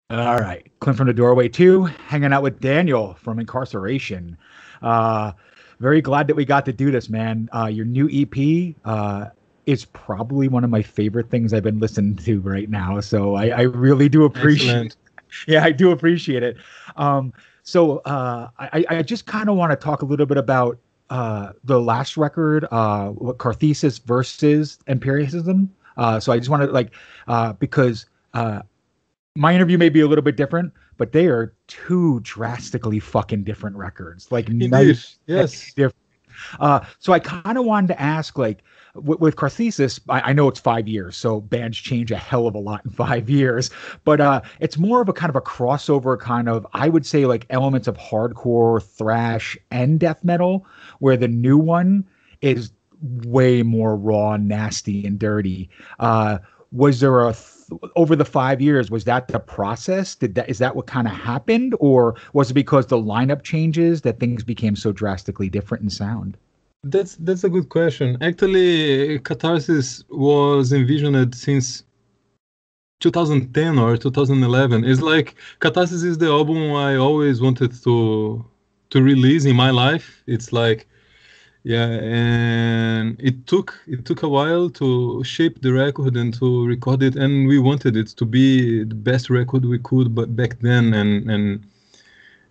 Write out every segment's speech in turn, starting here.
All right. Clint from the Doorway 2, hanging out with Daniel from Incarceration. Uh, Very glad that we got to do this, man. Your new EP is probably one of my favorite things I've been listening to right now. So I really do appreciate. Excellent. Yeah, I do appreciate it. I just kind of want to talk a little bit about the last record, what Carthesis versus Empiricism. So I just want to because my interview may be a little bit different, but they are two drastically fucking different records, like night Indeed. and Yes. different. So I kind of wanted to ask, like, with Carthesis, I know it's 5 years, so bands change a hell of a lot in 5 years, but it's more of a kind of a crossover kind of, I would say, like elements of hardcore, thrash, and death metal, where the new one is way more raw, nasty, and dirty. Was there over the 5 years, was that the process? Is that what kind of happened, or was it because the lineup changes that things became so drastically different in sound? That's a good question. Actually, Catharsis was envisioned since 2010 or 2011. It's like Catharsis is the album I always wanted to release in my life. It's like, yeah, and it took a while to shape the record and to record it, and we wanted it to be the best record we could, but back then,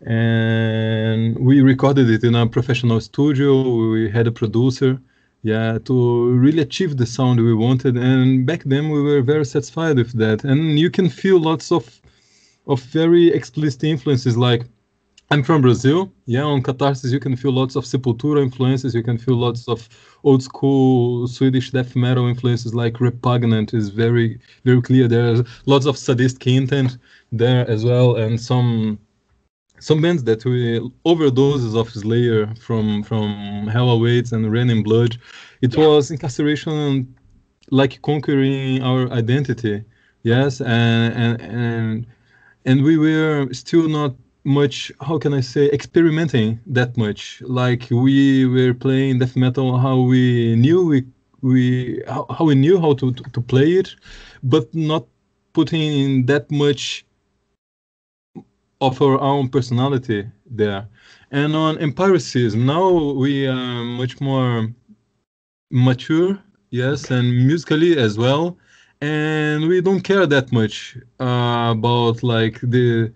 and we recorded it in a professional studio. We had a producer, yeah, to really achieve the sound we wanted. And back then, we were very satisfied with that. And you can feel lots of very explicit influences. Like, I'm from Brazil. Yeah, on Catharsis, you can feel lots of Sepultura influences. You can feel lots of old school Swedish death metal influences, like Repugnant is very, very clear. There's lots of sadistic intent there as well, and some bands that we overdoses of Slayer from Hell Awaits and Rain in Blood. It Yeah. was Incarceration, like conquering our identity. Yes, and we were still not much, how can I say, experimenting that much. Like, we were playing death metal how we knew how we knew how to play it, but not putting in that much of our own personality there. And on empiricism, now we are much more mature, yes, Okay. and musically as well. And we don't care that much about like the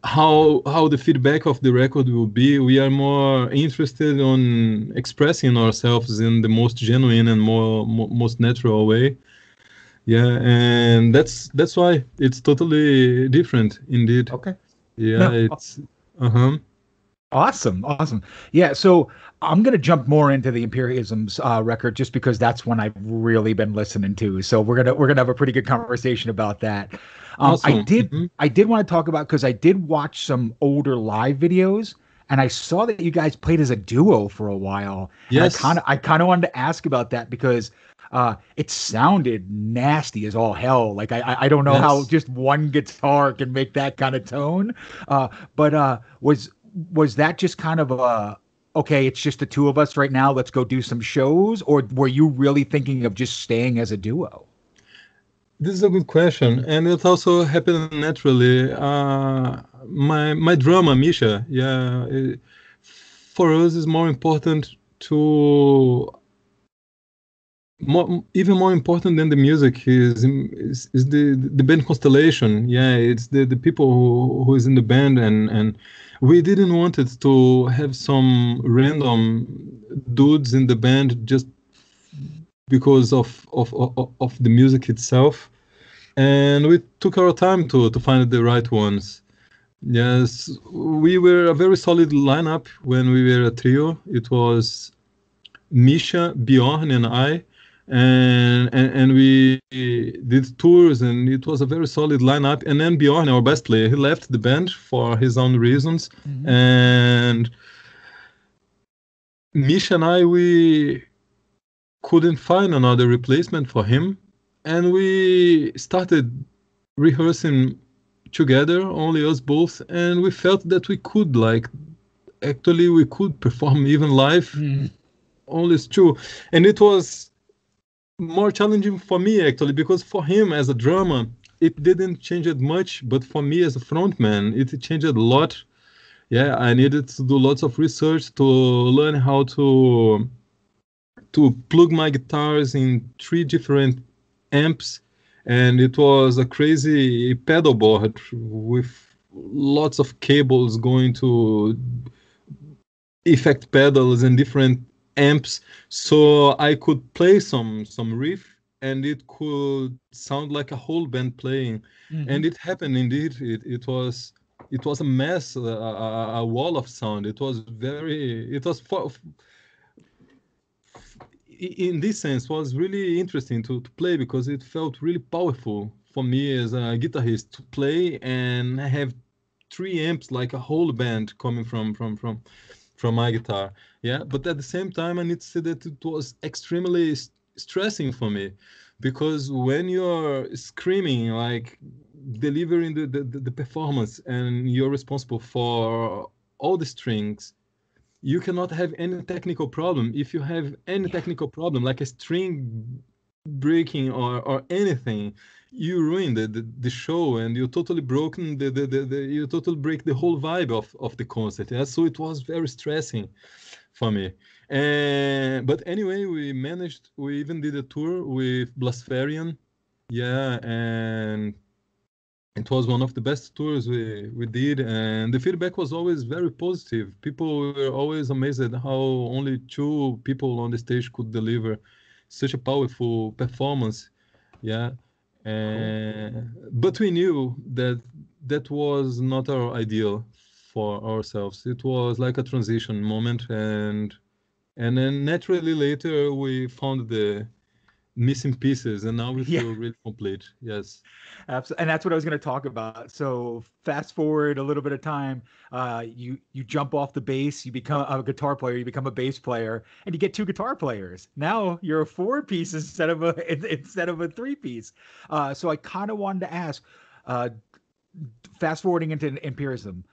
how the feedback of the record will be. We are more interested on expressing ourselves in the most genuine and most natural way. Yeah, and that's why it's totally different indeed. Okay. Yeah, No. it's uh-huh. Awesome. Awesome. Yeah. So I'm going to jump more into the Imperialism's record just because that's one I've really been listening to. So we're gonna have a pretty good conversation about that. I Awesome. did I did want to talk about because I did watch some older live videos and I saw that you guys played as a duo for a while, and Yes, I kind of wanted to ask about that because it sounded nasty as all hell. Like I don't know how yes. just one guitar can make that kind of tone. But was that just kind of a okay, it's just the two of us right now, let's go do some shows, or were you really thinking of just staying as a duo? This is a good question, and it also happened naturally. My drama, Misha, yeah, for us is more important to even more important than the music is the band constellation. Yeah, it's the people who is in the band, and we didn't want it to have some random dudes in the band just because of the music itself, and we took our time to find the right ones. Yes, we were a very solid lineup when we were a trio. It was Misha, Bjorn, and I, and we did tours, and it was a very solid lineup. And then Bjorn, our bass player, he left the band for his own reasons, Hmm. and Misha and I, we couldn't find another replacement for him, and we started rehearsing together, only us both, and we felt that we could like actually we could perform even live, Mm. only it's true. And it was more challenging for me actually, because for him as a drummer, it didn't change it much, but for me as a frontman, it changed a lot. Yeah, I needed to do lots of research to learn how to plug my guitars in 3 different amps, and it was a crazy pedal board with lots of cables going to effect pedals and different amps, so I could play some riff and it could sound like a whole band playing. Hmm. And it happened indeed. It was a mess, a wall of sound. It was in this sense was really interesting to play, because it felt really powerful for me as a guitarist to play and have 3 amps like a whole band coming from my guitar. Yeah, but at the same time, I need to say that it was extremely stressing for me, because when you're screaming, like delivering the performance, and you're responsible for all the strings, you cannot have any technical problem. If you have any Yeah. technical problem, like a string breaking or anything, you ruin the show, and you totally broken you totally break the whole vibe of the concert. Yeah? So it was very stressing for me. And but anyway, we even did a tour with Blaspherian. Yeah, and it was one of the best tours we did, and the feedback was always very positive. People were always amazed at how only 2 people on the stage could deliver such a powerful performance. Yeah, Cool. but we knew that that was not our ideal for ourselves. It was like a transition moment, and then naturally later we found the missing pieces, and now we Yeah. feel really complete. Yes. Absolutely. And that's what I was going to talk about. So fast forward a little bit of time, you jump off the bass, you become a guitar player, you become a bass player, and you get 2 guitar players. Now you're a 4 piece instead of a 3 piece. So I kind of wanted to ask, uh, fast forwarding into Imperialism,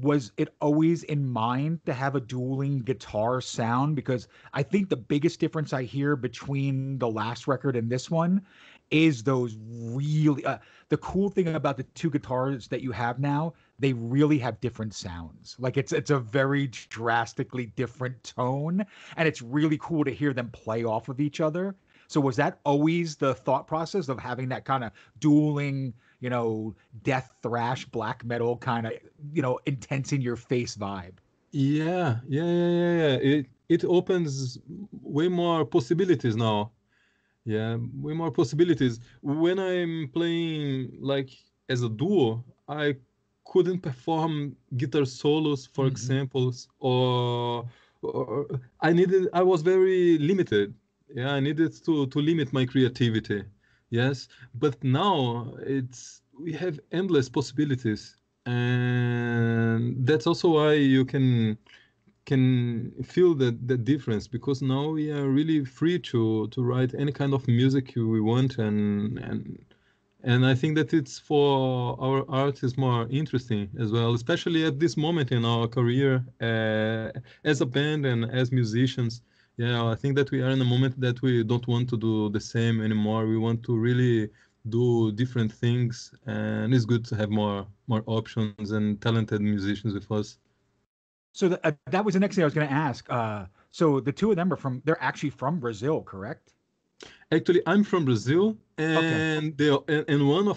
was it always in mind to have a dueling guitar sound? Because I think the biggest difference I hear between the last record and this one is those really the cool thing about the 2 guitars that you have now, they really have different sounds. Like it's a very drastically different tone, and it's really cool to hear them play off of each other. So was that always the thought process of having that kind of dueling, death thrash black metal kind of, intense in your face vibe? Yeah, yeah, yeah, yeah, yeah. It opens way more possibilities now. Yeah, way more possibilities. When I'm playing like as a duo, I couldn't perform guitar solos, for Hmm. examples, or I was very limited. Yeah, I needed to limit my creativity. Yes, but now we have endless possibilities, and that's also why you can feel the difference, because now we are really free to write any kind of music we want, and I think that it's for our art is more interesting as well, especially at this moment in our career as a band and as musicians. Yeah, I think that we are in a moment that we don't want to do the same anymore. We want to really do different things, and it's good to have more options and talented musicians with us. So that was the next thing I was going to ask. So the two of them they're actually from Brazil, correct? Actually, I'm from Brazil, Okay. and one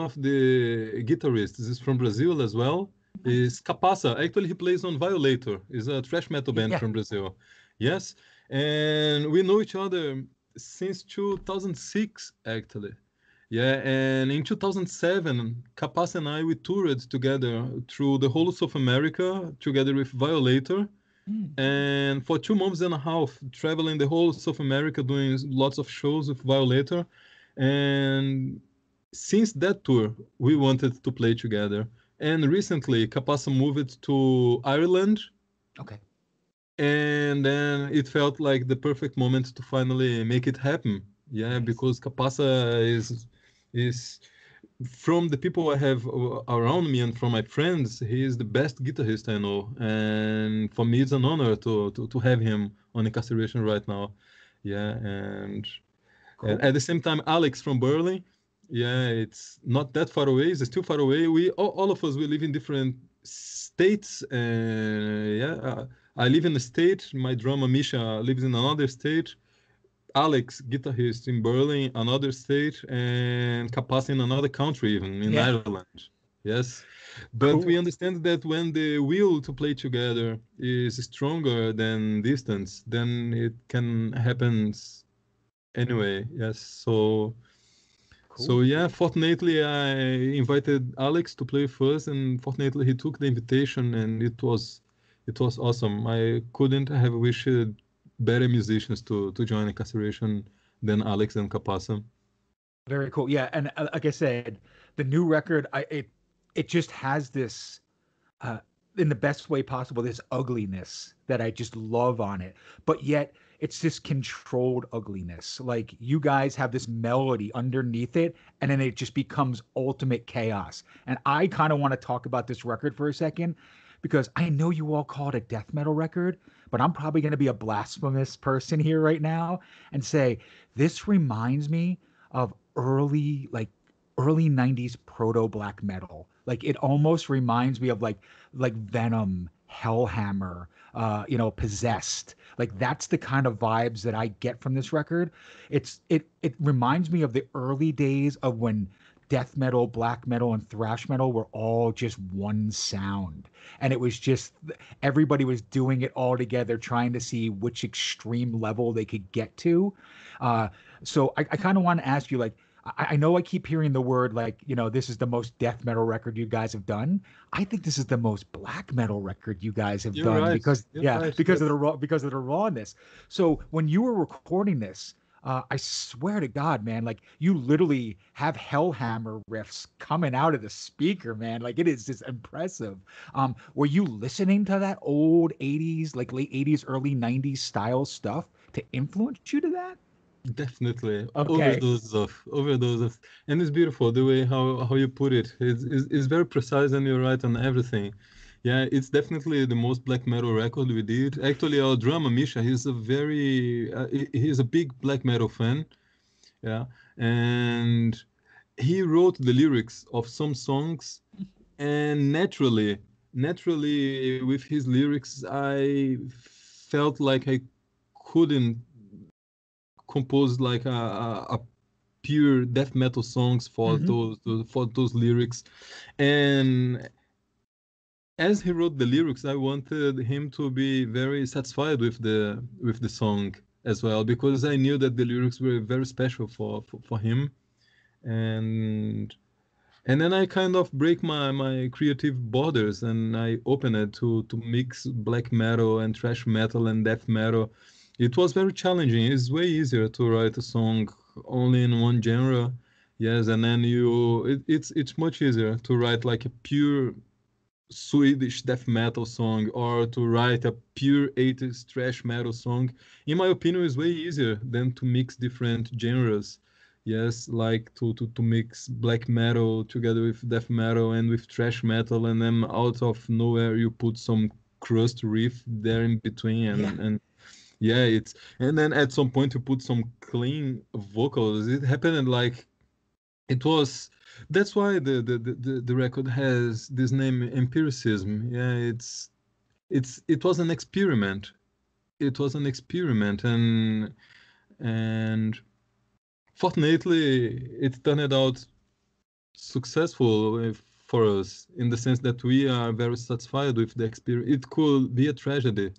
of the guitarists is from Brazil as well. Nice. Is Capasa. Actually, he plays on Violator. Is a thrash metal band Yeah. from Brazil. Yes, and we know each other since 2006, actually. Yeah, and in 2007, Capasa and I we toured together through the whole of South America together with Violator, Mm. and for 2 months and a half, traveling the whole South America, doing lots of shows with Violator. And since that tour, we wanted to play together. And recently, Capasa moved to Ireland, Okay. and then it felt like the perfect moment to finally make it happen. Yeah, Nice. because Capasa is from the people I have around me and from my friends, he is the best guitarist I know. And for me, it's an honor to have him on Incarceration right now. Yeah, and And Cool. at the same time, Alex from Berlin. Yeah, it's not that far away. It's still far away. We all of us we live in different states. Yeah, I live in a state. My drummer Misha lives in another state. Alex, guitarist in Berlin, another state, and Capace in another country, even in Yeah. Ireland. Yes, but we Cool. understand that when the will to play together is stronger than distance, then it can happen anyway. Yes, so Cool. yeah, fortunately I invited Alex to play first, and fortunately he took the invitation, and it was awesome. I couldn't have wished better musicians to join Incarceration than Alex and Capasa. Very cool. Yeah, and like I said, the new record, it just has this uh, in the best way possible, this ugliness that I just love on it. But yet it's this controlled ugliness. Like you guys have this melody underneath it, and then it just becomes ultimate chaos. And I kind of want to talk about this record for a second because I know you all call it a death metal record, but I'm probably going to be a blasphemous person here right now and say this reminds me of early 90s proto black metal. Like it almost reminds me of like Venom, Hellhammer, Possessed. Like that's the kind of vibes that I get from this record. It reminds me of the early days of when death metal, black metal, and thrash metal were all just one sound. And it was just everybody was doing it all together, trying to see which extreme level they could get to. Uh, so I kind of want to ask you, like, I know I keep hearing the word like, this is the most death metal record you guys have done. I think this is the most black metal record you guys have You're done right. because You're yeah, right. because of Yes. the rawness. So when you were recording this, I swear to God, man, like you literally have Hellhammer riffs coming out of the speaker, man. Like it is just impressive. Were you listening to that old 80s, like late 80s, early 90s style stuff to influence you to that? Definitely Okay. overdose of, and it's beautiful the way how you put it. It's very precise, and you're right on everything. Yeah, it's definitely the most black metal record we did. Actually, our drummer Misha, he's a big black metal fan. Yeah, and he wrote the lyrics of some songs, and naturally with his lyrics, I felt like I couldn't compose like a pure death metal songs for Hmm. those lyrics. And as he wrote the lyrics, I wanted him to be very satisfied with the song as well, because I knew that the lyrics were very special for him. and and then I kind of break my creative borders, and I open it to mix black metal and thrash metal and death metal. It was very challenging. It's way easier to write a song only in one genre. Yes, and then it's much easier to write like a pure Swedish death metal song, or to write a pure 80s thrash metal song. In my opinion, is way easier than to mix different genres. Yes, like to mix black metal together with death metal and with thrash metal, and then out of nowhere you put some crust riff there in between, Yeah. and yeah, it's and then at some point you put some clean vocals. It happened like it was that's why the record has this name empiricism. Yeah, it was an experiment. It was an experiment, and fortunately it turned out successful for us, in the sense that we are very satisfied with the experience. It could be a tragedy.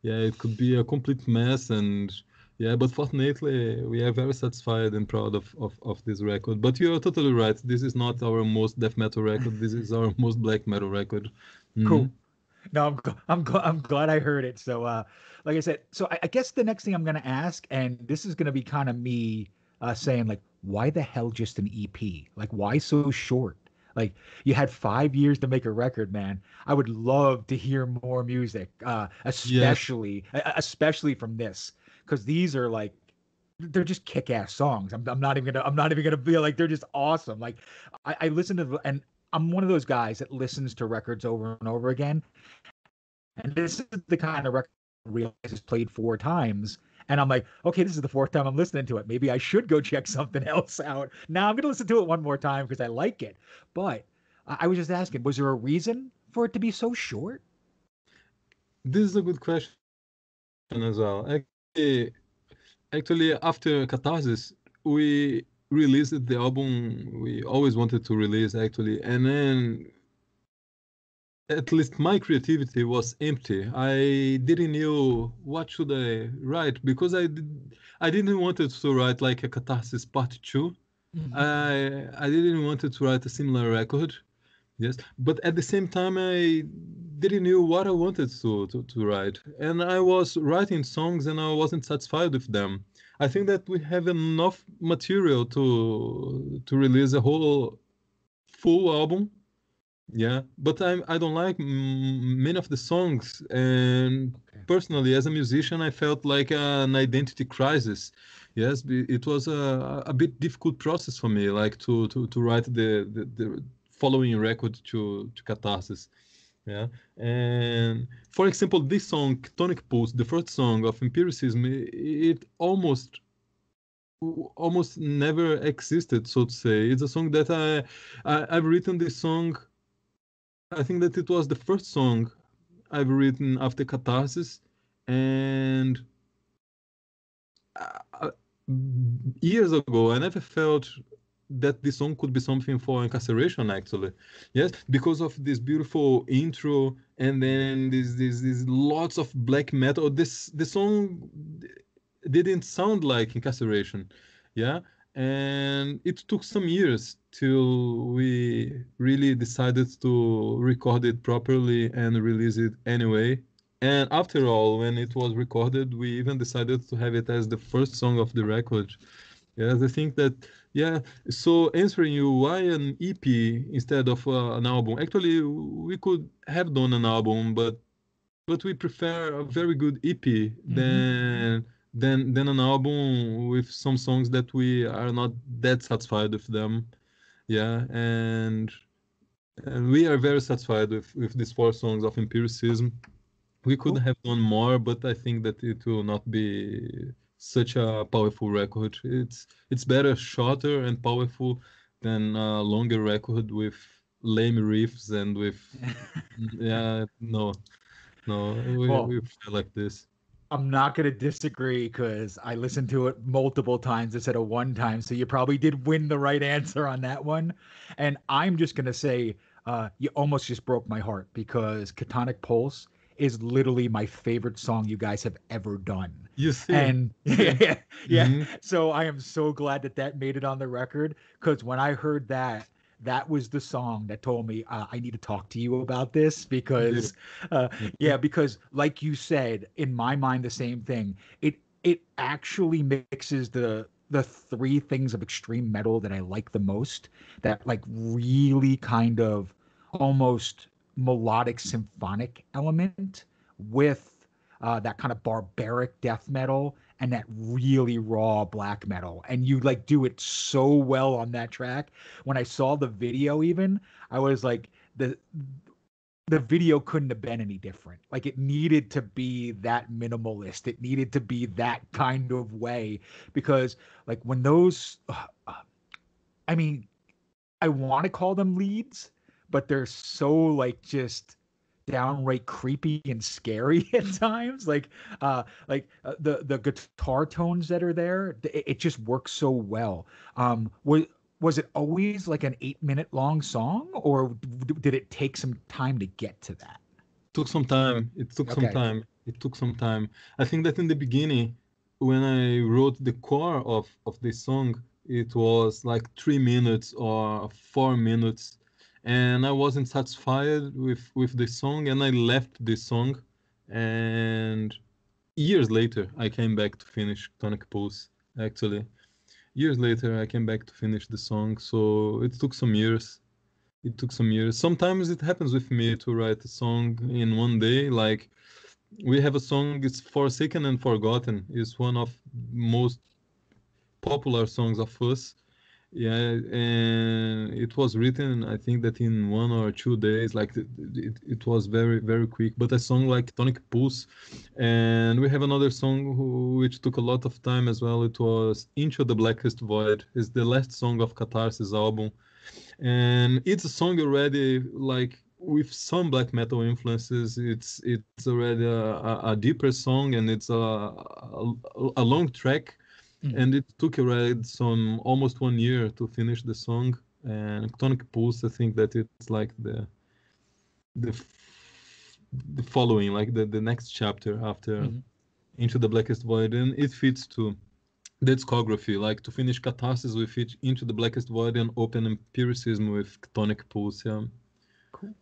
Yeah, it could be a complete mess, and yeah, but fortunately we are very satisfied and proud of this record. But you are totally right. This is not our most death metal record. This is our most black metal record. Hmm. Cool. No, I'm glad I heard it. So, like I said, so I guess the next thing I'm gonna ask, and this is gonna be kind of me saying like, why the hell just an EP? Like, why so short? Like, you had 5 years to make a record, man. I would love to hear more music, Yes. especially from this, because these are like they're just kick-ass songs. I'm not even gonna be like they're just awesome. Like I listen to and I'm one of those guys that listens to records over and over again. And this is the kind of record I realize is played 4 times. And I'm like, okay, this is the fourth time I'm listening to it. Maybe I should go check something else out. Now I'm going to listen to it one more time because I like it. But I was just asking, was there a reason for it to be so short? This is a good question as well. Actually, after Catharsis, we released the album we always wanted to release, actually. And then at least my creativity was empty. I didn't know what should I write because I didn't want to write like a Catharsis Part 2. Mhm. I didn't want to write a similar record. Yes, but at the same time, I didn't know what I wanted to write, and I was writing songs, and I wasn't satisfied with them. I think that we have enough material to release a whole full album. Yeah, but I don't like many of the songs, and Okay. personally, as a musician, I felt like an identity crisis. Yes, it was a bit difficult process for me, like to write the following record to Catharsis. Yeah, and for example, this song, Tonic Pulse, the first song of Empiricism, it almost never existed, so to say. It's a song that I've written this song. I think that it was the first song I've written after Catharsis, and uh, years ago, I never felt that this song could be something for incarceration, actually. Yes, because of this beautiful intro, and then this lots of black metal. The song didn't sound like incarceration. Yeah, and it took some years till we really decided to record it properly and release it anyway. And after all, when it was recorded, we even decided to have it as the first song of the record. Yes, I think that, yeah. So answering you, why an EP instead of an album? Actually, we could have done an album, but we prefer a very good EP Hmm. than an album with some songs that we are not that satisfied with them. Yeah, and we are very satisfied with these four songs of Empiricism. We could Cool. have done more, but I think that it will not be such a powerful record. It's better shorter and powerful than a longer record with lame riffs and with, yeah, no, no, Well, we feel like this. I'm not going to disagree because I listened to it multiple times instead of one time. So you probably did win the right answer on that one. And I'm just going to say, you almost just broke my heart because Catonic Pulse is literally my favorite song you guys have ever done. You see, And see. yeah, yeah. Hmm. So I am so glad that that made it on the record because when I heard that, that was the song that told me I need to talk to you about this because Mhm. yeah, because like you said, in my mind, the same thing. It actually mixes the three things of extreme metal that I like the most. That like really kind of almost melodic symphonic element with that kind of barbaric death metal and that really raw black metal. And you like do it so well on that track. When I saw the video, even I was like the video couldn't have been any different. Like it needed to be that minimalist. It needed to be that kind of way because like when those I mean, I want to call them leads, but they're so like just downright creepy and scary at times. The guitar tones that are there, it just works so well. Was it always like an 8 minute long song, or did it take some time to get to that? Took some time. It took some Okay. time. It took some time. I think that in the beginning, when I wrote the core of this song, it was like 3 minutes or 4 minutes, and I wasn't satisfied with the song, and I left the song. And years later, I came back to finish Tonic Pulse. Actually, years later, I came back to finish the song. So it took some years. It took some years. Sometimes it happens with me to write a song in one day. Like we have a song, it's Forsaken and Forgotten. It's one of most popular songs of us. Yeah, and it was written, I think that in 1 or 2 days, like it was very, very quick. But a song like Tonic Pulse, and we have another song which took a lot of time as well. It was Into the Blackest Void. It's the last song of Catharsis album, and it's a song already like with some black metal influences. It's already a deeper song, and it's a long track, Mhm. and it took already some almost 1 year to finish the song. And Tonic Pulse, I think that it's like the following, like the next chapter after Mhm. Into the Blackest Void, and it fits to the discography, like to finish Catharsis with it, Into the Blackest Void, and open Empiricism with Tonic Pulse. Yeah. Cool.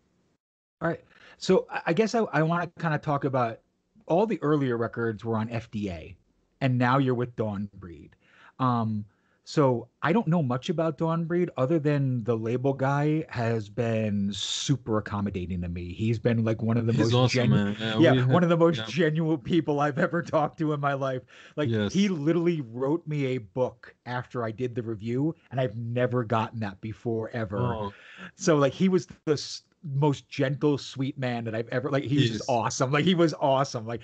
All right. So I guess I want to kind of talk about all the earlier records were on FDA, and now you're with DawnBreed. Um, so I don't know much about DawnBreed other than the label guy has been super accommodating to me. He's been like one of the He's most awesome, genuine, man. Yeah, yeah, we have, one of the most yeah, genuine people I've ever talked to in my life. Like he yes. literally wrote me a book after I did the review, and I've never gotten that before ever. Oh, So like he was the most gentle, sweet man that I've ever like. He was just he's awesome. Like he was awesome. Like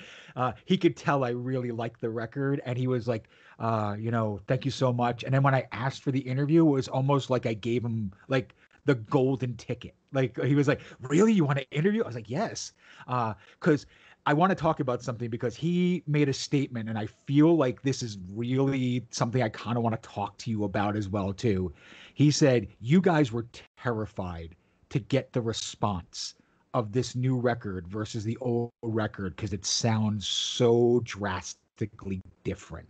he could tell I really liked the record, and he was like, thank you so much. And then when I asked for the interview, it was almost like I gave him like the golden ticket. Like he was like, really, you want to interview? I was like, yes, because. I want to talk about something because he made a statement, and I feel like this is really something I kind of want to talk to you about as well too. He said you guys were terrified to get the response of this new record versus the old record because it sounds so drastically different.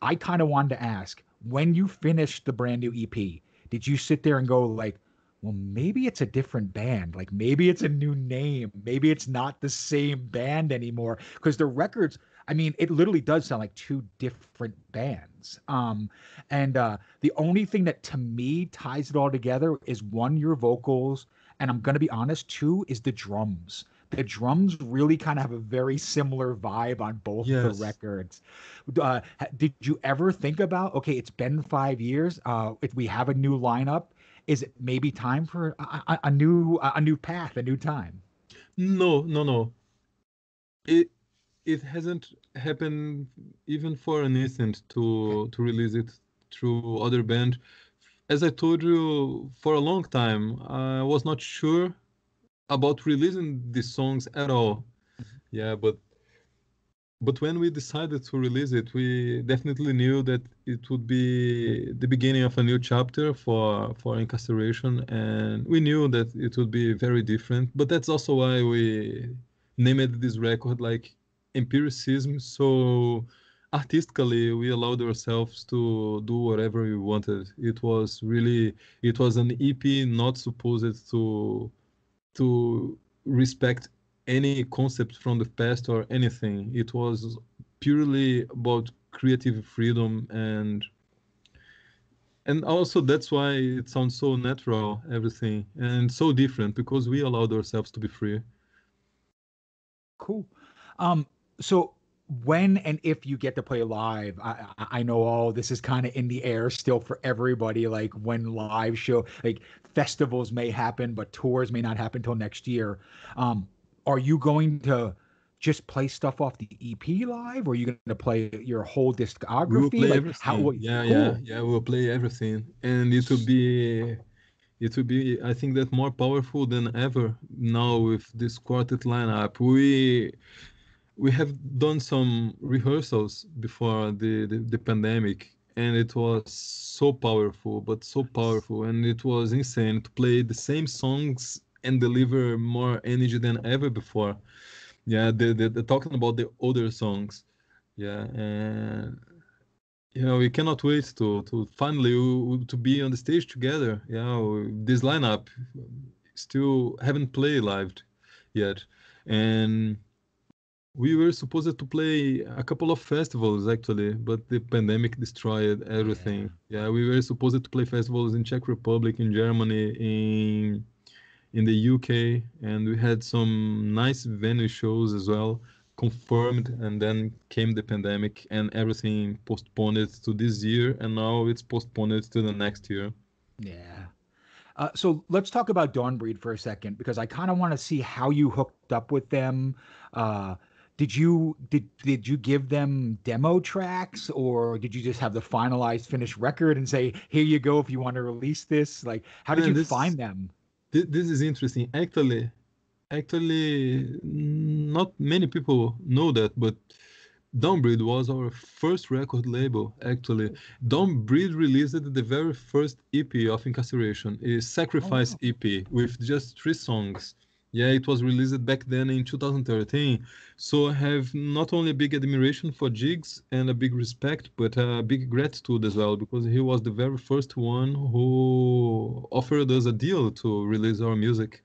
I kind of wanted to ask when you finished the brand new EP, did you sit there and go like, well, maybe it's a different band. Like maybe it's a new name. Maybe it's not the same band anymore. Because the records, I mean, it literally does sound like two different bands. And the only thing that to me ties it all together is one, your vocals, and I'm gonna be honest, two is the drums. The drums really kind of have a very similar vibe on both the yes. records. Did you ever think about, okay, it's been 5 years. If we have a new lineup, is it maybe time for a new path, a new time? No, no, no. It it hasn't happened even for an instant Okay. to release it through other band. As I told you, for a long time, I was not sure about releasing these songs at all. Mhm. Yeah, but when we decided to release it, we definitely knew that it would be the beginning of a new chapter for Incarceration, and we knew that it would be very different. But that's also why we named this record like Empiricism. So artistically, we allowed ourselves to do whatever we wanted. It was an EP not supposed to respect any concept from the past or anything. It was purely about creative freedom, and also that's why it sounds so natural, everything, and so different because we allowed ourselves to be free. Cool. So when and if you get to play live, I know all this is kind of in the air still for everybody. Like when live show, like festivals may happen, but tours may not happen till next year. Um, are you going to just play stuff off the EP live, or are you going to play your whole We will discography? play Like how? everything. Yeah, yeah, Cool. yeah. We will play everything, and it will be, I think, that more powerful than ever now with this quartet lineup. We have done some rehearsals before the pandemic, and it was so powerful, but so Nice. powerful, and it was insane to play the same songs and deliver more energy than ever before. Yeah, the talking about the older songs. Yeah, and we cannot wait to finally to be on the stage together. Yeah, this lineup still haven't played live yet, and we were supposed to play a couple of festivals actually, but the pandemic destroyed Yeah. everything. Yeah, we were supposed to play festivals in Czech Republic, in Germany, in the UK, and we had some nice venue shows as well. confirmed, and then came the pandemic and everything postponed to this year, and now it's postponed to the next year. Yeah. So let's talk about DawnBreed for a second because I kind of want to see how you hooked up with them. Uh, did you give them demo tracks or did you just have the finalized finished record and say, here you go if you want to release this? Like, how did Man, you find them? this is interesting. Actually, not many people know that, but DawnBreed was our first record label, actually. DawnBreed released the very first EP of Incarceration, a Oh Sacrifice wow. EP with just 3 songs. Yeah, it was released back then in 2013. So I have not only a big admiration for Jigs and a big respect, but a big gratitude as well, because he was the very first one who offered us a deal to release our music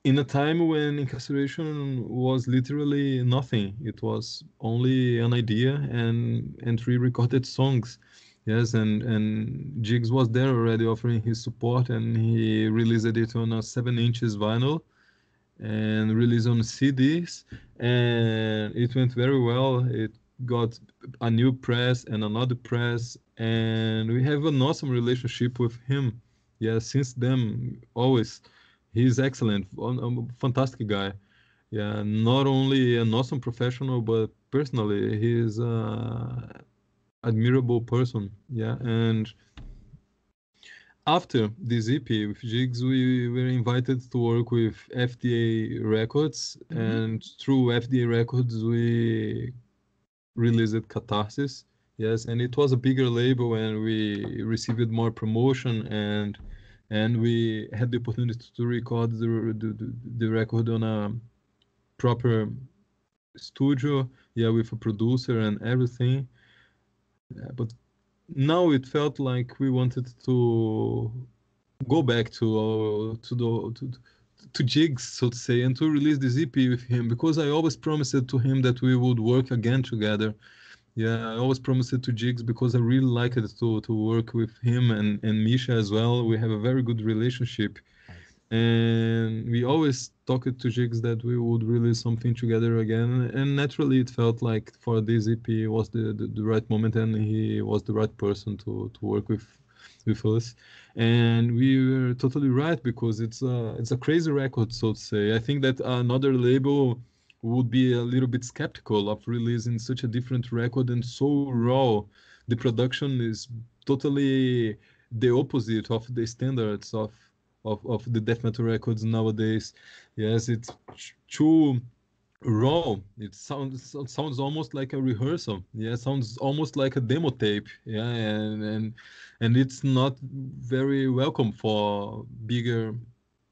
in a time when incarceration was literally nothing. It was only an idea and 3 recorded songs. Yes, and Jigs was there already offering his support, and he released it on a 7 inches vinyl and released on CDs, and it went very well. It got a new press and another press, and we have an awesome relationship with him. Yeah, since then, always. He's excellent, a fantastic guy. Yeah, not only an awesome professional, but personally, he's a admirable person. Yeah, and after this EP with Jigs, we were invited to work with FDA Records, Hmm. and through FDA Records, we released Catharsis. Yes, and it was a bigger label, and we received more promotion, and we had the opportunity to record the record on a proper studio, yeah, with a producer and everything. But now it felt like we wanted to go back to Jigs, so to say, and to release this EP with him, because I always promised to him that we would work again together. Yeah, I always promised it to Jigs because I really like it to work with him and Misha as well. We have a very good relationship, Nice. and we always talked to Jigs that we would release something together again. And naturally, it felt like for this EP was the right moment, and he was the right person to work with us. And we were totally right, because it's a crazy record, so to say. I think that another label would be a little bit skeptical of releasing such a different record and so raw. The production is totally the opposite of the standards of the death metal records nowadays. Yes, it's too raw. It sounds almost like a rehearsal. Yeah, sounds almost like a demo tape. Yeah, and it's not very welcome for bigger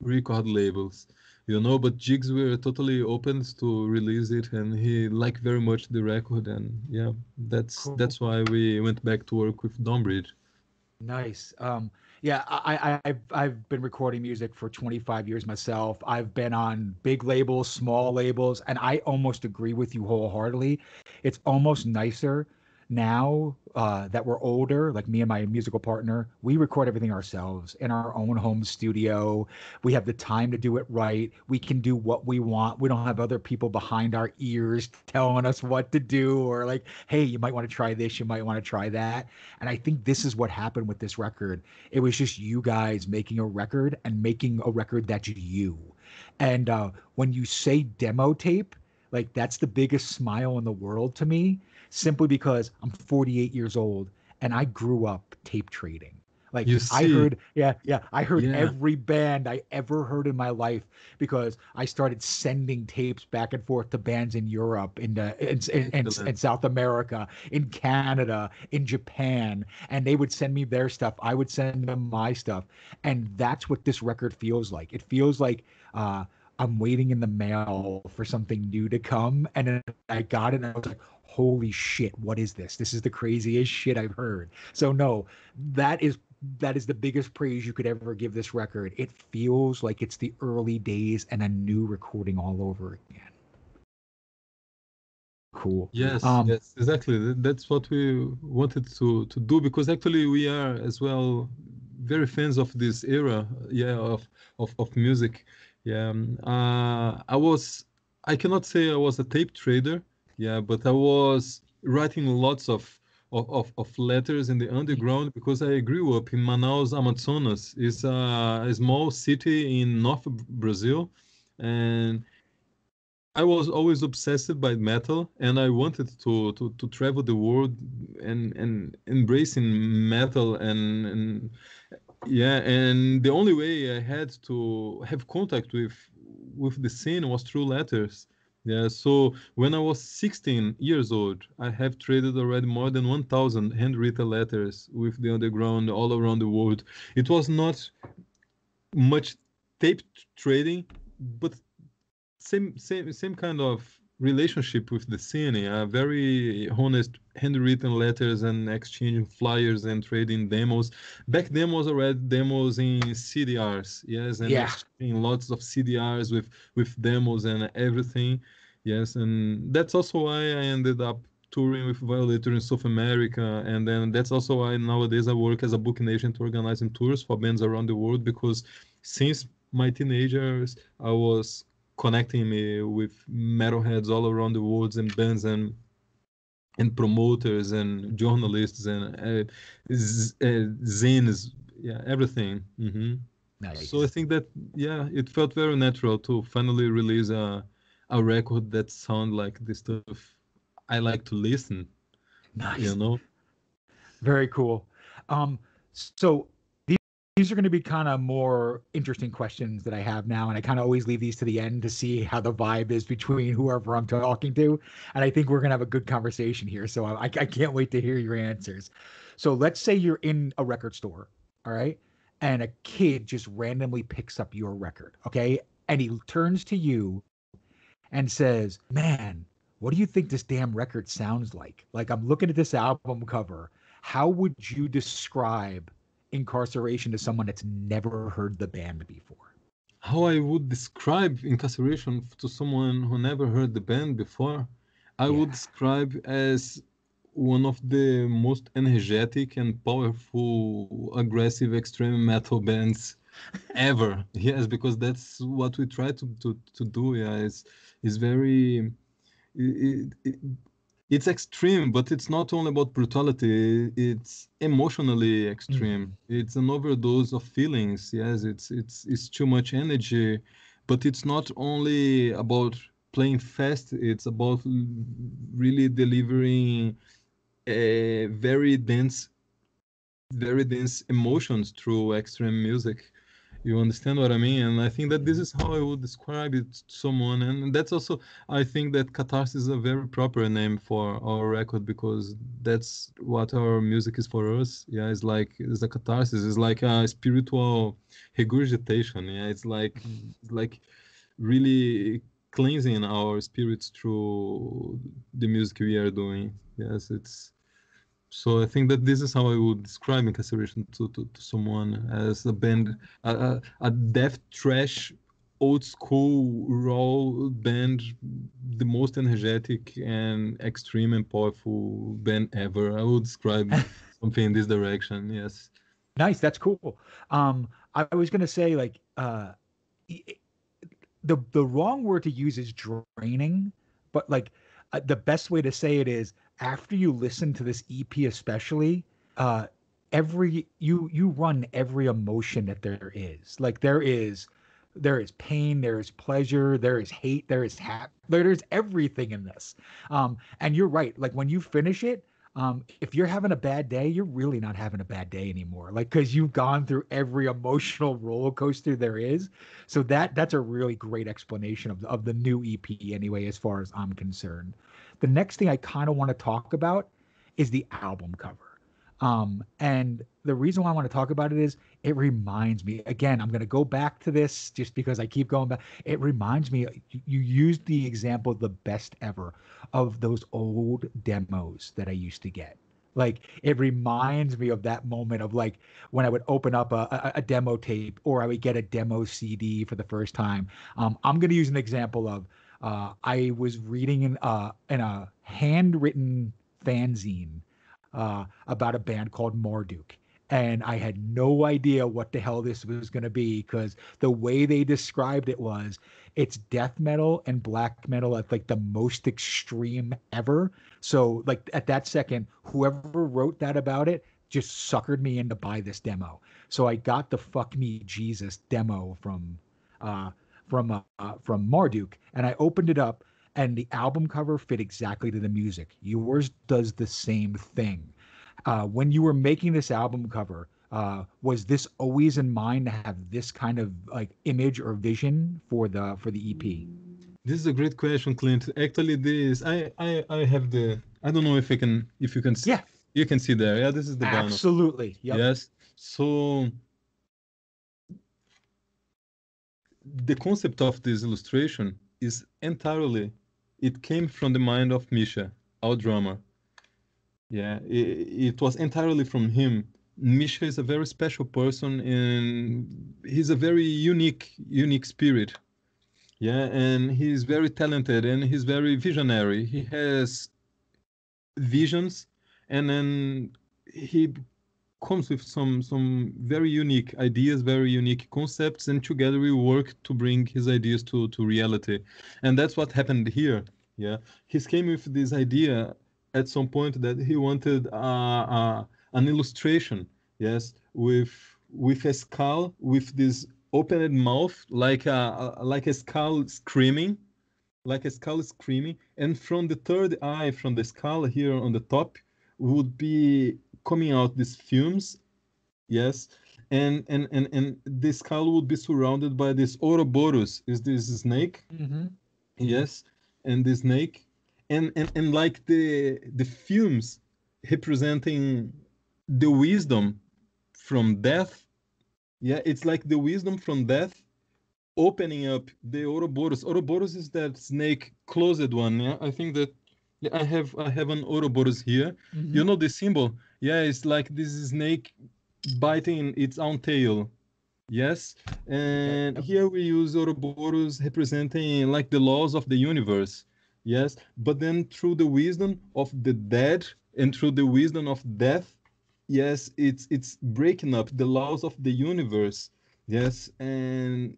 record labels. But Jigs were totally open to release it, and he liked very much the record, and yeah, Cool. that's why we went back to work with Dawnbreed. Nice. Yeah, I've been recording music for 25 years myself. I've been on big labels, small labels, and I almost agree with you wholeheartedly. It's almost nicer now that we're older, like me and my musical partner, we record everything ourselves in our own home studio. We have the time to do it right. We can do what we want. We don't have other people behind our ears telling us what to do or like, hey, you might want to try this, you might want to try that. And I think this is what happened with this record. It was just you guys making a record and making a record that's you. And when you say demo tape, like that's the biggest smile in the world to me, simply because I'm 48 years old and I grew up tape trading. Like You I see, heard, yeah, I heard yeah, every band I ever heard in my life because I started sending tapes back and forth to bands in Europe, in excellent. South America, in Canada, in Japan, and they would send me their stuff. I would send them my stuff, and that's what this record feels like. It feels like I'm waiting in the mail for something new to come, and then I got it, and I was like, "Holy shit! What is this? This is the craziest shit I've heard." So no, that is that is the biggest praise you could ever give this record. It feels like it's the early days and a new recording all over again. Cool. Yes, yes, exactly. That's what we wanted to do, because actually we are as well very fans of this era, yeah, of music. Yeah, I was I cannot say I was a tape trader, yeah, but I was writing lots of letters in the underground because I grew up in Manaus, Amazonas. It's a small city in North Brazil, and I was always obsessed by metal, and I wanted to travel the world and embracing metal and yeah, and the only way I had to have contact with the scene was through letters. Yeah, so when I was 16 years old, I have traded already more than 1,000 handwritten letters with the underground all around the world. It was not much tape trading, but same kind of relationship with the scene. Very honest handwritten letters and exchanging flyers and trading demos. Back then was already demos in CDRs, yes, and Yeah. exchanging lots of CDRs with demos and everything, yes, and that's also why I ended up touring with Violator in South America, and then that's also why nowadays I work as a booking agent organizing tours for bands around the world because since my teenagers I was connecting me with metalheads all around the world and bands and promoters and journalists and zines, yeah, everything. So I Nice. think that yeah, it felt very natural to finally release a record that sound like the stuff I like to listen. You Nice. know? Very cool. So these are going to be kind of more interesting questions that I have now, and I kind of always leave these to the end to see how the vibe is between whoever I'm talking to. And I think we're going to have a good conversation here. So I can't wait to hear your answers. So let's say you're in a record store, all right, and a kid just randomly picks up your record, okay, and he turns to you and says, "Man, what do you think this damn record sounds like? Like I'm looking at this album cover. How would you describe Incarceration to someone that's never heard the band before?" How I would describe Incarceration to someone who never heard the band before, I would Yeah. describe as one of the most energetic and powerful, aggressive extreme metal bands ever. Yes, because that's what we try to do. Yeah, it's very it, it's extreme, but it's not only about brutality. It's emotionally extreme. Mhm. It's an overdose of feelings. Yes, it's too much energy, but it's not only about playing fast. It's about really delivering very dense emotions through extreme music. You understand what I mean? And I think that this Mhm. is how I would describe it to someone. And that's also, I think that catharsis is a very proper name for our record because that's what our music is for us. Yeah, it's a catharsis. It's like a spiritual regurgitation. Yeah, it's like really cleansing our spirits through the music we are doing. Yes, it's so I think that this is how I would describe Incarceration to someone as a band, a death thrash, old school raw band, the most energetic and extreme and powerful band ever. I would describe something in this direction. Yes. Nice. That's cool. I was gonna say like the wrong word to use is draining, but like the best way to say it is after you listen to this EP especially, uh every you run every emotion that there is. Like there is pain, there is pleasure, there is hate, there's everything in this. And you're right. Like when you finish it, if you're having a bad day, you're really not having a bad day anymore. Like because you've gone through every emotional roller coaster there is. So that's a really great explanation of the new EP anyway, as far as I'm concerned. The next thing I kind of want to talk about is the album cover. And the reason why I want to talk about it is it reminds me, again, I'm going to go back to this just because I keep going back. It reminds me, you used the example, the best ever, of those old demos that I used to get. Like it reminds me of that moment of like when I would open up a demo tape or I would get a demo CD for the first time. I'm going to use an example of I was reading in a handwritten fanzine about a band called Marduk. and I had no idea what the hell this was going to be, because the way they described it was it's death metal and black metal at like the most extreme ever. So like at that second, whoever wrote that about it just suckered me in to buy this demo. So I got the Fuck Me Jesus demo uh from Marduk, and I opened it up, and the album cover fit exactly to the music. Yours does the same thing. When you were making this album cover, was this always in mind to have this kind of like image or vision for the EP? This is a great question, Clint. Actually, this I have the I don't know if I can if you can Yeah, you can see there. Yeah, this is the vinyl. absolutely. Yep. Yes. So the concept of this illustration is entirely it came from the mind of Misha, our drummer. Yeah, it was entirely from him. Misha is a very special person and he's a very unique spirit. Yeah, and he's very talented and he's very visionary. He has visions, and then he comes with some very unique ideas, very unique concepts, and together we work to bring his ideas to reality. And that's what happened here. Yeah, he came with this idea at some point that he wanted an illustration, yes, with a skull with this opened mouth like a skull screaming, and from the third eye, from the skull here on the top, would be coming out these fumes, yes, and the skull would be surrounded by this Ouroboros, is this snake, Hmm. yes, and the snake, and like the fumes representing the wisdom from death. Yeah, it's like the wisdom from death opening up the Ouroboros. Ouroboros is that snake closed one. Yeah, I think that yeah, I have an Ouroboros here. You Hmm. know the symbol? Yeah, it's like this snake biting its own tail. Yes, and Yep. here we use Ouroboros representing like the laws of the universe. Yes, but then through the wisdom of the dead and through the wisdom of death, yes, it's breaking up the laws of the universe. Yes, and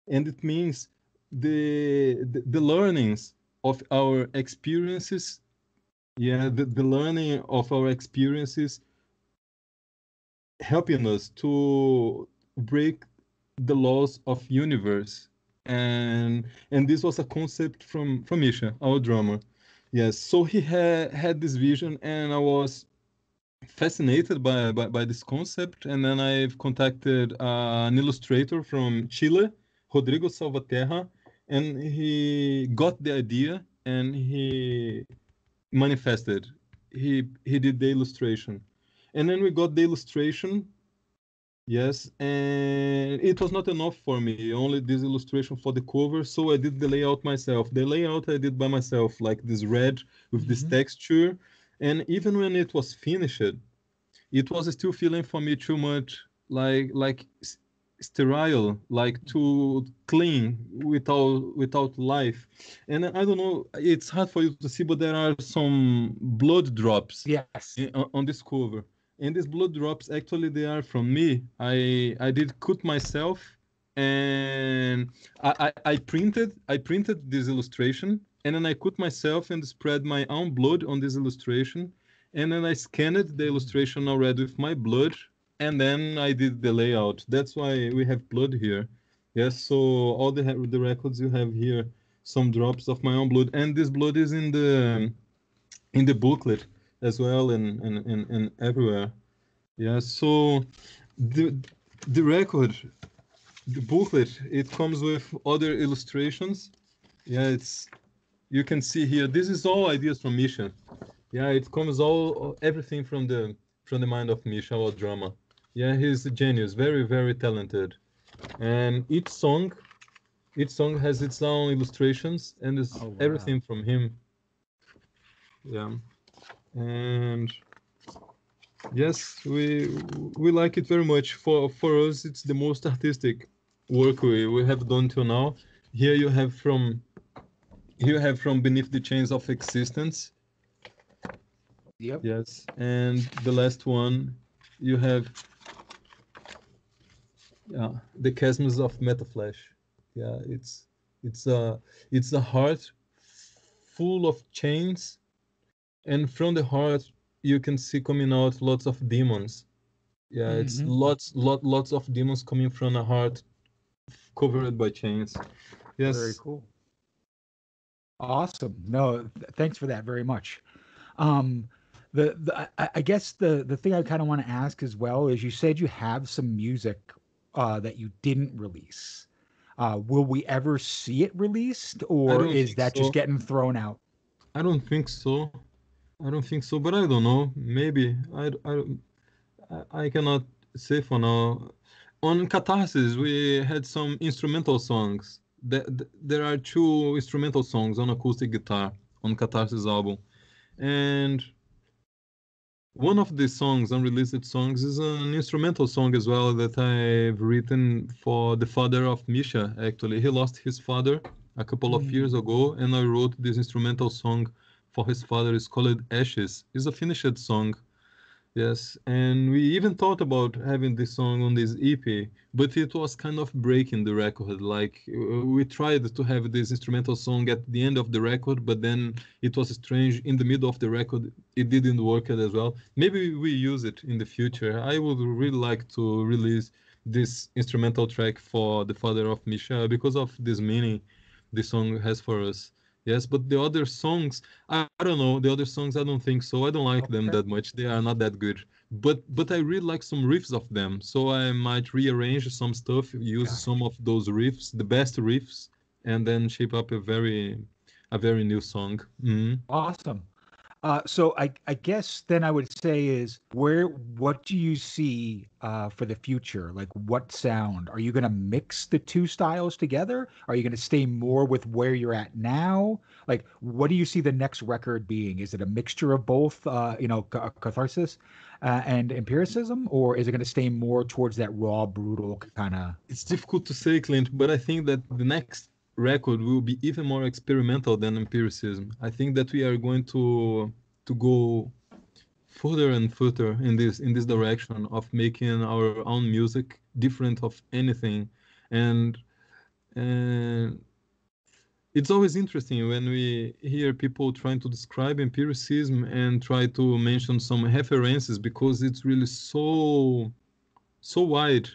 it means the learnings of our experiences, yeah, the learning of our experiences helping us to break the laws of universe. And this was a concept from Isha, our drummer. Yes, so he had this vision, and I was fascinated by this concept. And then I've contacted an illustrator from Chile, Rodrigo Salvaterra, and he got the idea and he manifested. He did the illustration, and then we got the illustration. Yes, and it was not enough for me, only this illustration for the cover, so I did the layout myself. The layout I did by myself, like this red with this Hmm. texture, and even when it was finished, it was still feeling for me too much like sterile, like too clean without life. And I don't know, it's hard for you to see, but there are some blood drops Yes. on this cover. And these blood drops actually they are from me. I did cut myself, and I printed this illustration, and then I cut myself and spread my own blood on this illustration, and then I scanned the illustration already with my blood, and then I did the layout. That's why we have blood here. Yes, so all the records you have here, some drops of my own blood, and this blood is in the booklet as well, and everywhere. Yeah, so the the record, the booklet, it comes with other illustrations. Yeah, it's you can see here. This is all ideas from Misha. Yeah, it comes all everything from the mind of Misha, our drama. Yeah, he's a genius, very talented. And each song has its own illustrations, and it's Oh wow. everything from him. Yeah, and yes, we like it very much. For us, it's the most artistic work we have done till now. Here you have from Beneath the Chains of Existence. Yep. Yes, and the last one. you have the chasms of Metaflash. Yeah, it's a it's a heart full of chains, and from the heart you can see coming out lots of demons. Yeah, it's Hmm. lots of demons coming from a heart covered by chains. Very Yes, cool. Awesome. No, thanks for that very much. Um, I guess the thing I kind of want to ask as well is you said you have some music that you didn't release. Will we ever see it released, I or don't is think that just so. getting thrown out? I don't think so. I don't think so, but I don't know. Maybe I cannot say for now. On Catharsis, we had some instrumental songs. There are two instrumental songs on acoustic guitar on Catharsis album, and one of the songs, unreleased songs, is an instrumental song as well that I've written for the father of Misha. Actually, he lost his father a couple of years Mm. ago, and I wrote this instrumental song for his father. It's called Ashes. It's a finished song. Yes, and we even thought about having this song on this EP, but it was kind of breaking the record. Like we tried to have this instrumental song at the end of the record, but then it was strange in the middle of the record. It didn't work as well. Maybe we use it in the future. I would really like to release this instrumental track for the father of Michelle because of this meaning this song has for us. Yes, but the other songs, I don't know. The other songs, I don't think so. I don't like them Okay. that much. They are not that good. But I really like some riffs of them. So I might rearrange some stuff, use Gotcha. some of those riffs, the best riffs, and then shape up a very new song. Awesome. So I guess then I would say is what do you see for the future? Like what sound? Are you going to mix the two styles together? Are you going to stay more with where you're at now? Like what do you see the next record being? Is it a mixture of both, catharsis and empiricism, or is it going to stay more towards that raw, brutal kind of? It's difficult to say, Clint, but I think that the next record will be even more experimental than empiricism. I think that we are going to go further and further in this direction of making our own music different of anything, and and it's always interesting when we hear people trying to describe empiricism and try to mention some references because it's really so wide.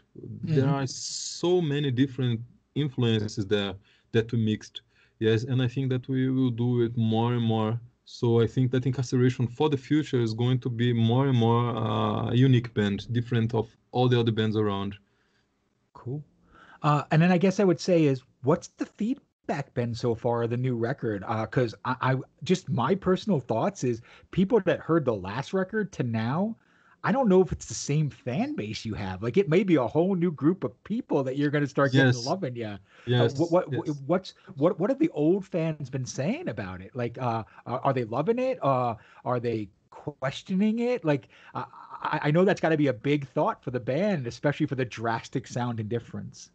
There Hmm. are so many different influences there that we mixed. Yes, and I think that we will do it more and more. So I think that incarceration for the future is going to be more and more a unique band, different of all the other bands around. Cool. And then I guess I would say is what's the feedback been so far of the new record? Because I just my personal thoughts is people that heard the last record to now, I don't know if it's the same fan base you have. Like it may be a whole new group of people that you're going to start getting Yes, loving you. yes, yes. What have the old fans been saying about it? Like, are they loving it? Are they questioning it? Like, I know that's got to be a big thought for the band, especially for the drastic sound and difference.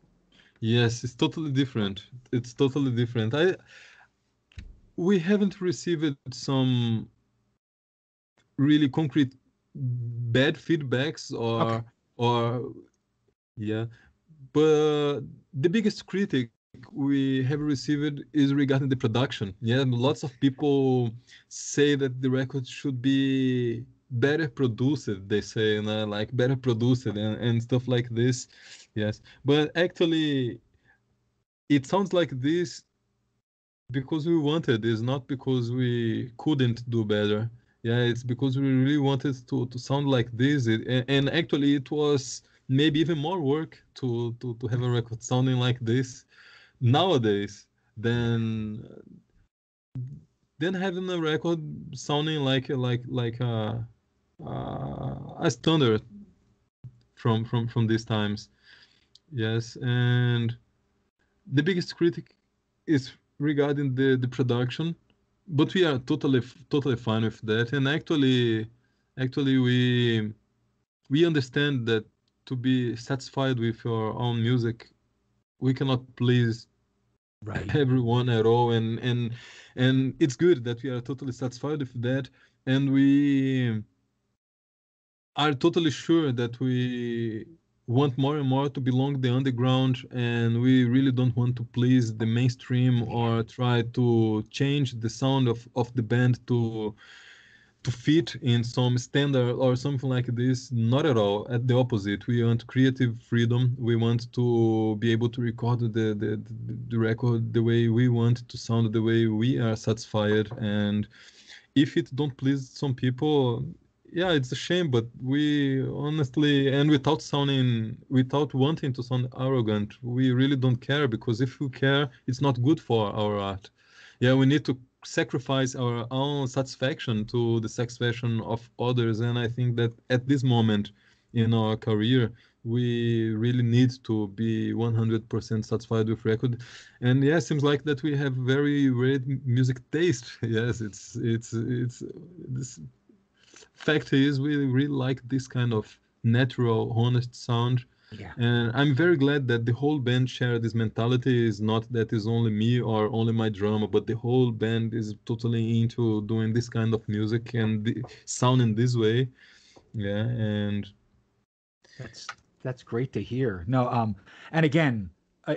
Yes, it's totally different. It's totally different. We haven't received some really concrete bad feedbacks Okay. or yeah, but the biggest critic we have received is regarding the production. Yeah, lots of people say that the record should be better produced. They say, like better produced and stuff like this. Yes, but actually, it sounds like this because we wanted. It's not because we couldn't do better. Yeah, it's because we really wanted to sound like this. And actually, it was maybe even more work to have a record sounding like this nowadays than than having a record sounding like a standard from these times. Yes, and the biggest critic is regarding the production, but we are totally fine with that. And actually we understand that to be satisfied with our own music, we cannot please Right. everyone at all. And it's good that we are totally satisfied with that. And are totally sure that we want more and more to belong the underground, and we really don't want to please the mainstream or try to change the sound of the band to fit in some standard or something like this. Not at all. At the opposite, we want creative freedom. We want to be able to record the record the way we want to sound, the way we are satisfied. And if it don't please some people, yeah, it's a shame. But we honestly, and without wanting to sound arrogant, we really don't care, because if we care, it's not good for our art. Yeah, we need to sacrifice our own satisfaction to the satisfaction of others. And I think that at this moment in our career, we really need to be 100% satisfied with record. And yeah, seems like that we have very great music taste. Yes, it's this fact is we really like this kind of natural, honest sound. Yeah. And I'm very glad that the whole band share this mentality. Is not that is only me or only my drummer, but the whole band is totally into doing this kind of music and sound in this way. Yeah, and That's great to hear. No, and again,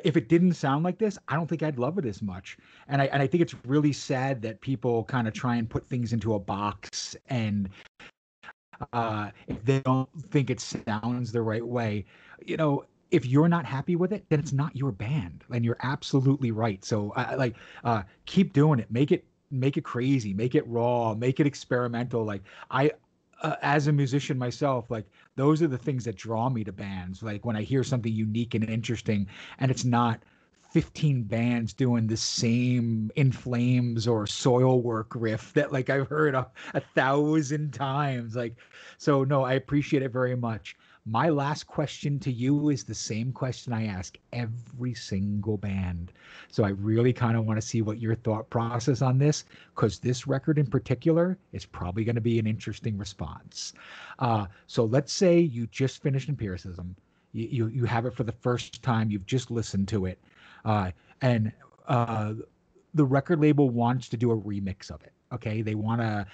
if it didn't sound like this, I don't think I'd love it as much. And I think it's really sad that people kind of try and put things into a box, and if they don't think it sounds the right way, if you're not happy with it, then it's not your band. And you're absolutely right. So keep doing it. Make it crazy, make it raw, make it experimental. Like as a musician myself, like those are the things that draw me to bands. Like when I hear something unique and interesting, and it's not 15 bands doing the same In Flames or Soil Work riff that like I've heard 1,000 times. Like, so no, I appreciate it very much. My last question to you is the same question I ask every single band. So I really kind of want to see what your thought process on this, because this record in particular is probably going to be an interesting response. So let's say you just finished Empiricism. You have it for the first time. You've just listened to it. And the record label wants to do a remix of it. Okay, they wanna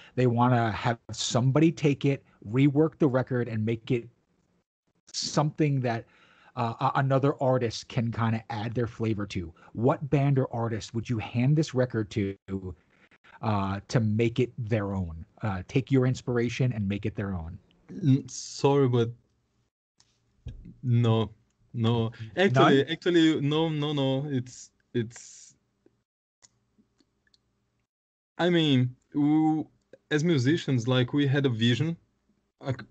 have somebody take it, rework the record, and make it something that another artist can kind of add their flavor to. What band or artist would you hand this record to make it their own? Take your inspiration and make it their own. sorry, but no, no. None? Actually, no, no, no. It's. I mean, as musicians, like we had a vision. Like,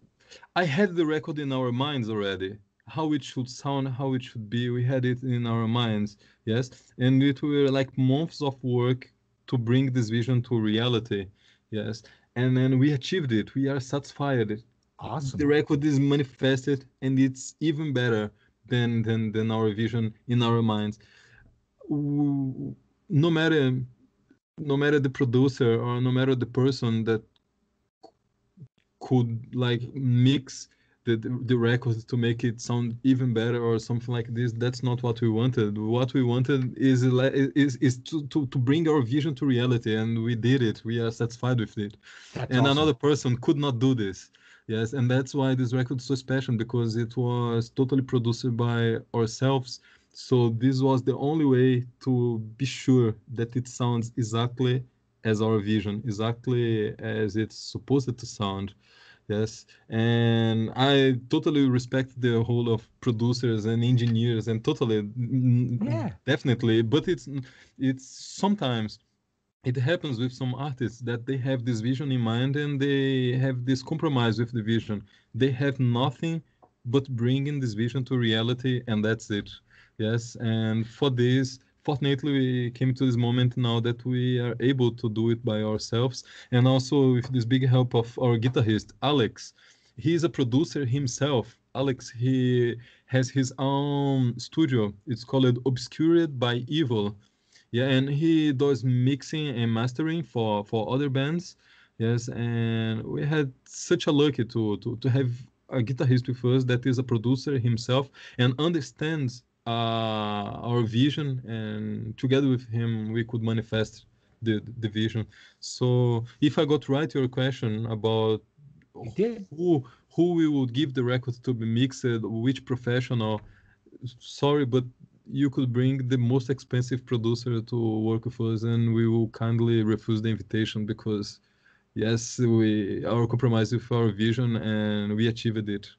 I had the record in our minds already. How it should sound, how it should be. We had it in our minds, yes. And it were like months of work to bring this vision to reality, yes. And then we achieved it. We are satisfied. The Awesome. record is manifested, and it's even better than our vision in our minds. No matter no matter the producer or no matter the person that could like mix the records to make it sound even better or something like this, that's not what we wanted. What we wanted is to bring our vision to reality, and we did it. We are satisfied with it, That's and another awesome. person could not do this. Yes, and that's why this record is so special, because it was totally produced by ourselves. So this was the only way to be sure that it sounds exactly as our vision, exactly as it's supposed to sound. Yes, and I totally respect the whole of producers and engineers, and totally, Yeah. definitely. But it's sometimes it happens with some artists that they have this vision in mind and they have this compromise with the vision. They have nothing but bringing this vision to reality, and that's it. Yes, and for this, fortunately, we came to this moment now that we are able to do it by ourselves, and also with this big help of our guitarist Alex. He is a producer himself. Alex, he has his own studio. It's called Obscured by Evil. Yeah, and he does mixing and mastering for other bands. Yes, and we had such a lucky to have a guitarist with us that is a producer himself and understands our vision, and together with him we could manifest the vision. So if I got right your question about You did. who we would give the record to be mixed, which professional. Sorry, but you could bring the most expensive producer to work with us, and we will kindly refuse the invitation because, yes, we our compromise with our vision, and we achieved it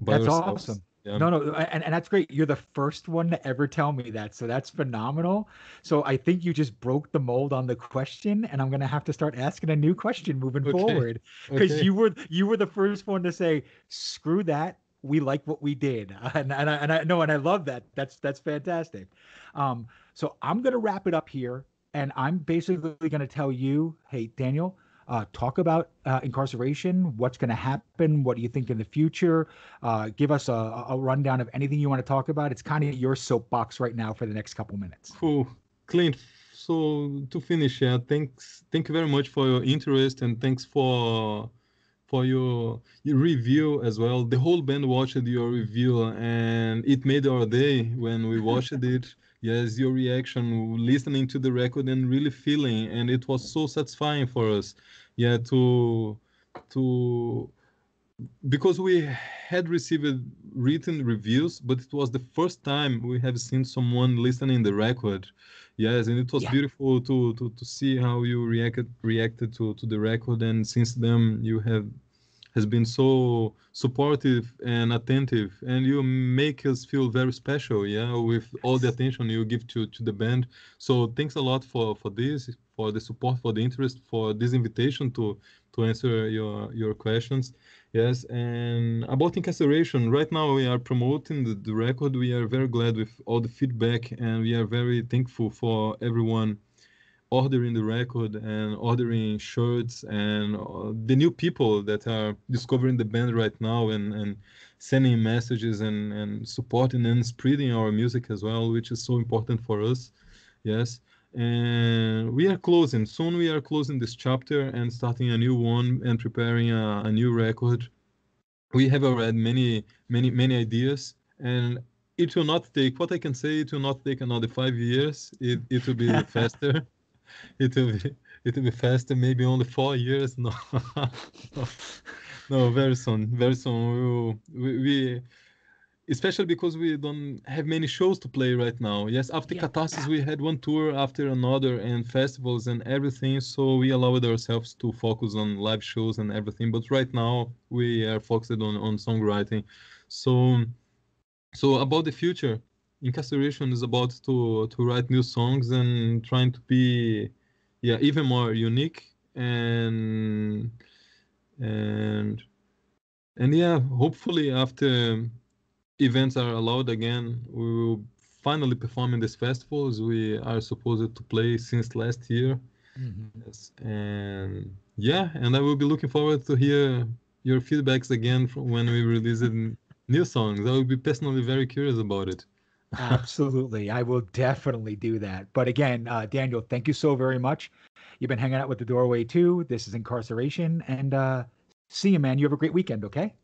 by That's ourselves. awesome. Yeah. No, and that's great. You're the first one to ever tell me that. So that's phenomenal. So I think you just broke the mold on the question, and I'm gonna have to start asking a new question moving Okay. forward. Because Okay. you were the first one to say, screw that. We like what we did. And I love that. That's fantastic. So I'm gonna wrap it up here, and I'm basically gonna tell you, hey, Daniel, talk about incarceration, what's going to happen, what do you think in the future, give us a rundown of anything you want to talk about. It's kind of your soapbox right now for the next couple minutes. Cool. Clint, so to finish, yeah, thank you very much for your interest and thanks for your review as well. The whole band watched your review and it made our day when we watched it. Yes, your reaction, listening to the record and really feeling, and it was so satisfying for us. Yeah, to because we had received written reviews, but it was the first time we have seen someone listening the record. Yes, and it was Yeah. beautiful to see how you reacted to the record, and since then you have has been so supportive and attentive, and you make us feel very special, yeah, with all the Yes. attention you give to the band. So thanks a lot for this, for the support, for the interest, for this invitation to answer your questions. Yes, and about incarceration, right now we are promoting the record. We are very glad with all the feedback, and we are very thankful for everyone ordering the record and ordering shirts and the new people that are discovering the band right now and sending messages and supporting and spreading our music as well, which is so important for us. Yes. And we are closing. Soon we are closing this chapter and starting a new one and preparing a new record. We have already many ideas, and it will not take, what I can say, it will not take another 5 years. It will be faster. It will be it will be faster, maybe only 4 years. No, no, no, very soon, very soon. We especially because we don't have many shows to play right now. Yes, after Yeah. Catharsis, we had one tour after another and festivals and everything. So we allowed ourselves to focus on live shows and everything. But right now we are focused on songwriting. So so about the future, Incarceration is about to write new songs and trying to be, yeah, even more unique and and yeah, hopefully after events are allowed again, we will finally perform in these festivals we are supposed to play since last year. Mhm. Yes, and yeah, and I will be looking forward to hear your feedbacks again from when we release new songs. I will be personally very curious about it. Absolutely. I will definitely do that. But again, Daniel, thank you so very much. You've been hanging out with the Doorway too. This is Incarceration. And see you, man. You have a great weekend, okay?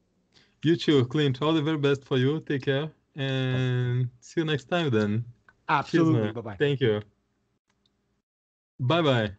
You too, Clint. All the very best for you. Take care Oh, and see you next time then. Cheers, absolutely. man. Bye bye. Thank you. Bye bye.